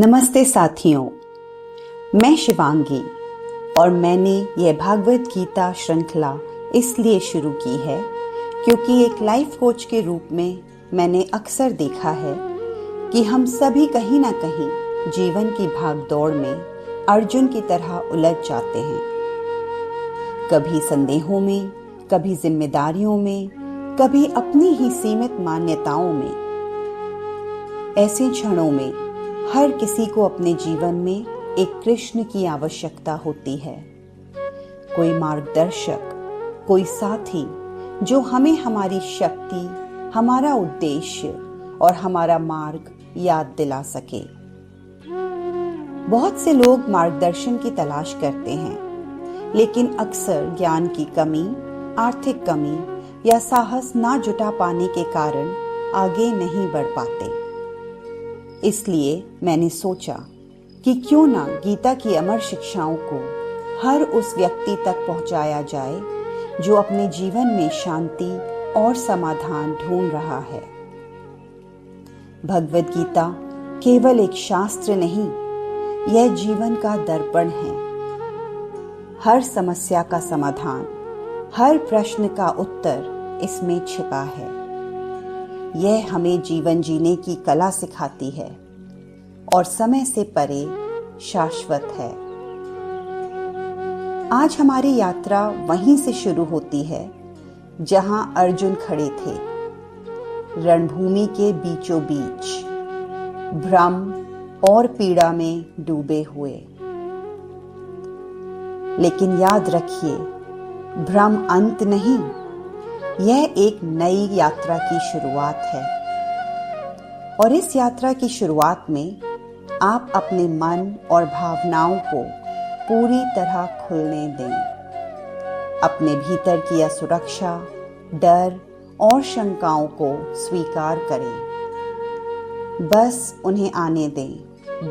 नमस्ते साथियों, मैं शिवांगी और मैंने यह भागवत गीता श्रृंखला इसलिए शुरू की है क्योंकि एक लाइफ कोच के रूप में मैंने अक्सर देखा है कि हम सभी कहीं ना कहीं जीवन की भागदौड़ में अर्जुन की तरह उलझ जाते हैं। कभी संदेहों में, कभी जिम्मेदारियों में, कभी अपनी ही सीमित मान्यताओं में। ऐसे क्षणों में हर किसी को अपने जीवन में एक कृष्ण की आवश्यकता होती है। कोई मार्गदर्शक, कोई साथी जो हमें हमारी शक्ति, हमारा उद्देश्य और हमारा मार्ग याद दिला सके। बहुत से लोग मार्गदर्शन की तलाश करते हैं, लेकिन अक्सर ज्ञान की कमी, आर्थिक कमी या साहस ना जुटा पाने के कारण आगे नहीं बढ़ पाते। इसलिए मैंने सोचा कि क्यों ना गीता की अमर शिक्षाओं को हर उस व्यक्ति तक पहुंचाया जाए जो अपने जीवन में शांति और समाधान ढूंढ रहा है। भगवद गीता केवल एक शास्त्र नहीं, यह जीवन का दर्पण है। हर समस्या का समाधान, हर प्रश्न का उत्तर इसमें छिपा है। यह हमें जीवन जीने की कला सिखाती है और समय से परे शाश्वत है। आज हमारी यात्रा वहीं से शुरू होती है जहां अर्जुन खड़े थे, रणभूमि के बीचों बीच, भ्रम और पीड़ा में डूबे हुए। लेकिन याद रखिए, भ्रम अंत नहीं, यह एक नई यात्रा की शुरुआत है। और इस यात्रा की शुरुआत में आप अपने मन और भावनाओं को पूरी तरह खुलने दें। अपने भीतर की असुरक्षा, डर और शंकाओं को स्वीकार करें। बस उन्हें आने दें,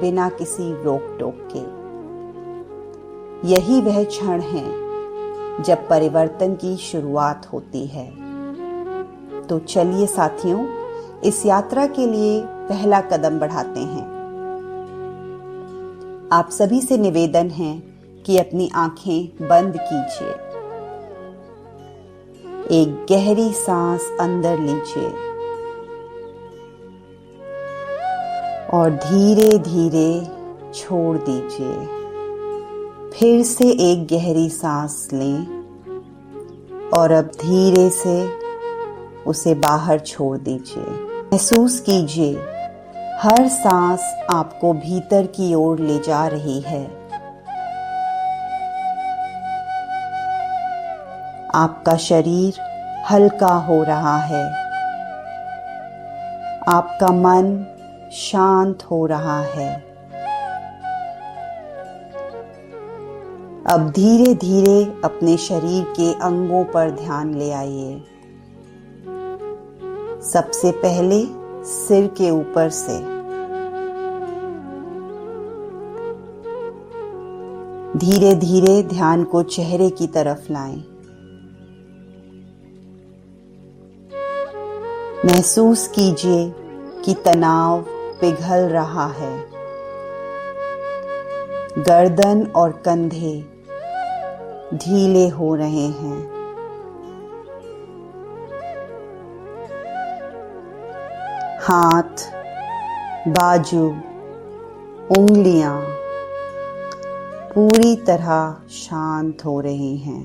बिना किसी रोक टोक के। यही वह क्षण है जब परिवर्तन की शुरुआत होती है। तो चलिए साथियों, इस यात्रा के लिए पहला कदम बढ़ाते हैं। आप सभी से निवेदन है कि अपनी आंखें बंद कीजिए। एक गहरी सांस अंदर लीजिए और धीरे धीरे छोड़ दीजिए। फिर से एक गहरी सांस लें और अब धीरे से उसे बाहर छोड़ दीजिए। महसूस कीजिए, हर सांस आपको भीतर की ओर ले जा रही है। आपका शरीर हल्का हो रहा है। आपका मन शांत हो रहा है। अब धीरे धीरे अपने शरीर के अंगों पर ध्यान ले आइए। सबसे पहले सिर के ऊपर से, धीरे धीरे ध्यान को चेहरे की तरफ लाएं। महसूस कीजिए कि तनाव पिघल रहा है। गर्दन और कंधे ढीले हो रहे हैं। हाथ, बाजू, उंगलियां पूरी तरह शांत हो रही हैं।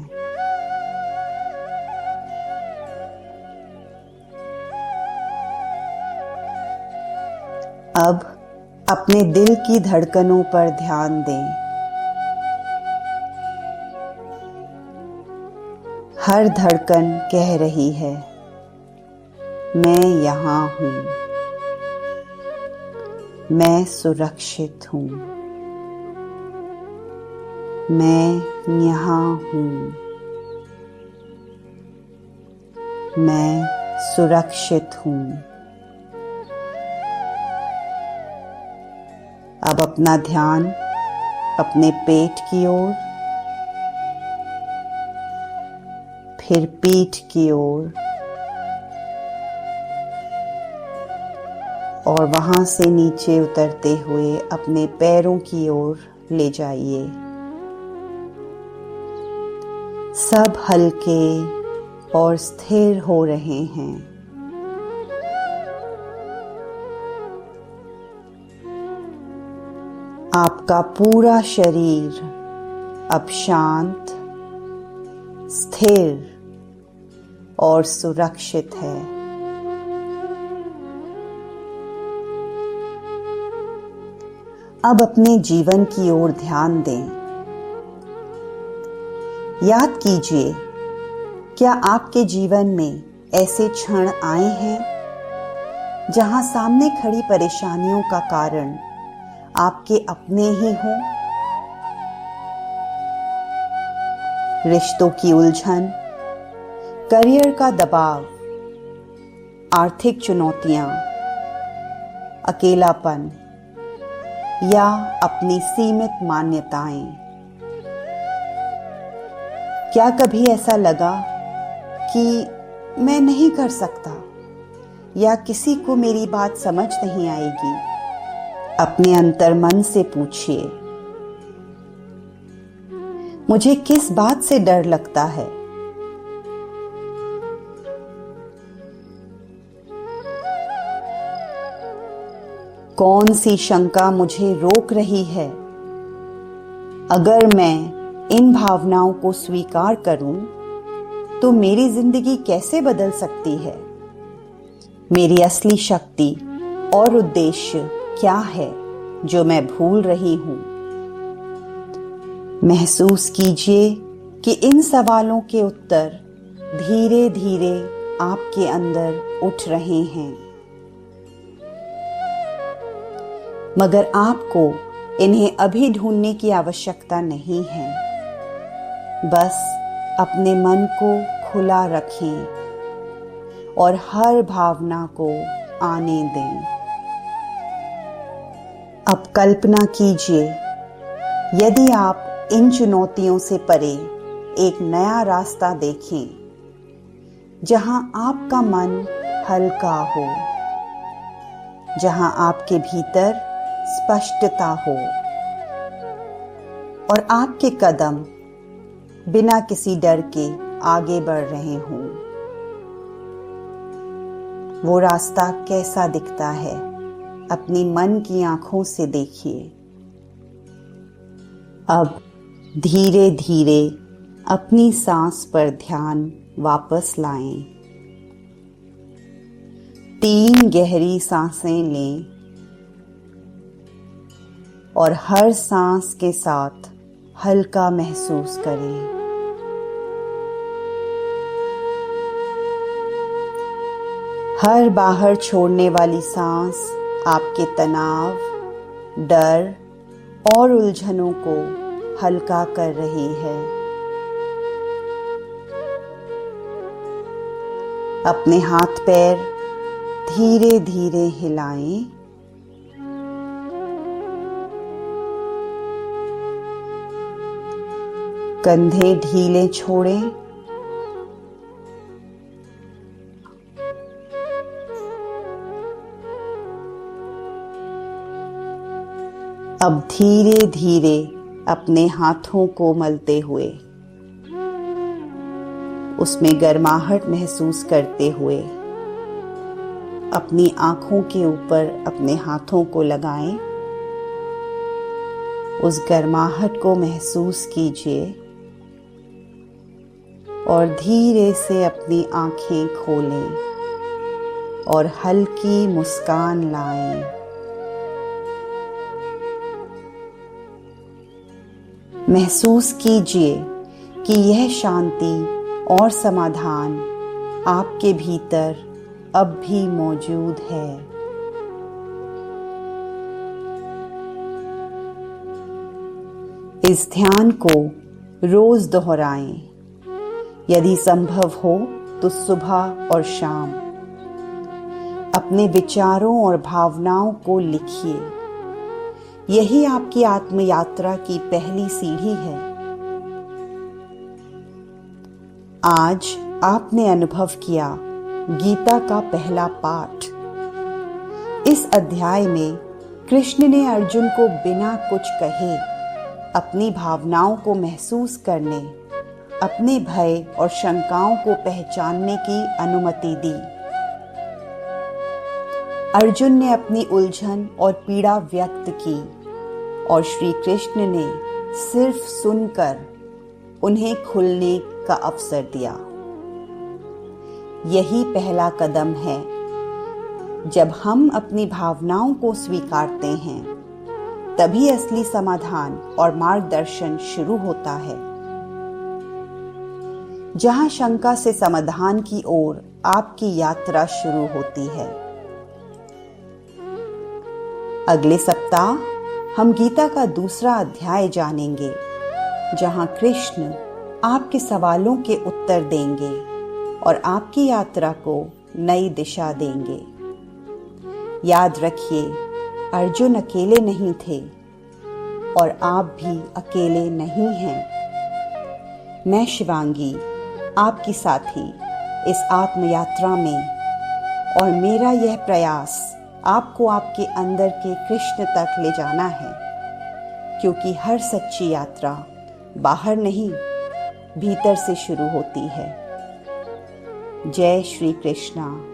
अब अपने दिल की धड़कनों पर ध्यान दें। हर धड़कन कह रही है, मैं यहाँ हूँ, मैं सुरक्षित हूँ, मैं यहाँ हूँ, मैं सुरक्षित हूँ। अब अपना ध्यान अपने पेट की ओर, फिर पीठ की ओर, और वहां से नीचे उतरते हुए अपने पैरों की ओर ले जाइए। सब हल्के और स्थिर हो रहे हैं। आपका पूरा शरीर अब शांत, स्थिर और सुरक्षित है। अब अपने जीवन की ओर ध्यान दें। याद कीजिए, क्या आपके जीवन में ऐसे क्षण आए हैं जहां सामने खड़ी परेशानियों का कारण आपके अपने ही हों? रिश्तों की उलझन, करियर का दबाव, आर्थिक चुनौतियां, अकेलापन या अपनी सीमित मान्यताएं। क्या कभी ऐसा लगा कि मैं नहीं कर सकता या किसी को मेरी बात समझ नहीं आएगी? अपने अंतर्मन से पूछिए, मुझे किस बात से डर लगता है? कौन सी शंका मुझे रोक रही है? अगर मैं इन भावनाओं को स्वीकार करूं, तो मेरी जिंदगी कैसे बदल सकती है? मेरी असली शक्ति और उद्देश्य क्या है जो मैं भूल रही हूं? महसूस कीजिए कि इन सवालों के उत्तर धीरे धीरे आपके अंदर उठ रहे हैं, मगर आपको इन्हें अभी ढूंढने की आवश्यकता नहीं है। बस अपने मन को खुला रखें और हर भावना को आने दें। अब कल्पना कीजिए, यदि आप इन चुनौतियों से परे एक नया रास्ता देखें, जहां आपका मन हल्का हो, जहां आपके भीतर स्पष्टता हो और आपके कदम बिना किसी डर के आगे बढ़ रहे हों। वो रास्ता कैसा दिखता है? अपनी मन की आंखों से देखिए। अब धीरे धीरे अपनी सांस पर ध्यान वापस लाएं। 3 गहरी सांसें लें और हर सांस के साथ हल्का महसूस करें। हर बाहर छोड़ने वाली सांस आपके तनाव, डर और उलझनों को हल्का कर रही है। अपने हाथ पैर धीरे धीरे हिलाएं। कंधे ढीले छोड़ें। अब धीरे धीरे अपने हाथों को मलते हुए, उसमें गर्माहट महसूस करते हुए अपनी आंखों के ऊपर अपने हाथों को लगाएं। उस गर्माहट को महसूस कीजिए और धीरे से अपनी आंखें खोलें और हल्की मुस्कान लाएं। महसूस कीजिए कि यह शांति और समाधान आपके भीतर अब भी मौजूद है। इस ध्यान को रोज दोहराएं। यदि संभव हो तो सुबह और शाम। अपने विचारों और भावनाओं को लिखिए। यही आपकी आत्म यात्रा की पहली सीढ़ी है। आज आपने अनुभव किया गीता का पहला पाठ। इस अध्याय में कृष्ण ने अर्जुन को बिना कुछ कहे अपनी भावनाओं को महसूस करने, अपने भय और शंकाओं को पहचानने की अनुमति दी। अर्जुन ने अपनी उलझन और पीड़ा व्यक्त की और श्री कृष्ण ने सिर्फ सुनकर उन्हें खुलने का अवसर दिया। यही पहला कदम है। जब हम अपनी भावनाओं को स्वीकारते हैं, तभी असली समाधान और मार्गदर्शन शुरू होता है। जहां शंका से समाधान की ओर आपकी यात्रा शुरू होती है। अगले सप्ताह हम गीता का दूसरा अध्याय जानेंगे, जहां कृष्ण आपके सवालों के उत्तर देंगे और आपकी यात्रा को नई दिशा देंगे। याद रखिए, अर्जुन अकेले नहीं थे और आप भी अकेले नहीं हैं। मैं शिवांगी, आपकी साथी इस आत्मयात्रा में, और मेरा यह प्रयास आपको आपके अंदर के कृष्ण तक ले जाना है, क्योंकि हर सच्ची यात्रा बाहर नहीं, भीतर से शुरू होती है। जय श्री कृष्णा।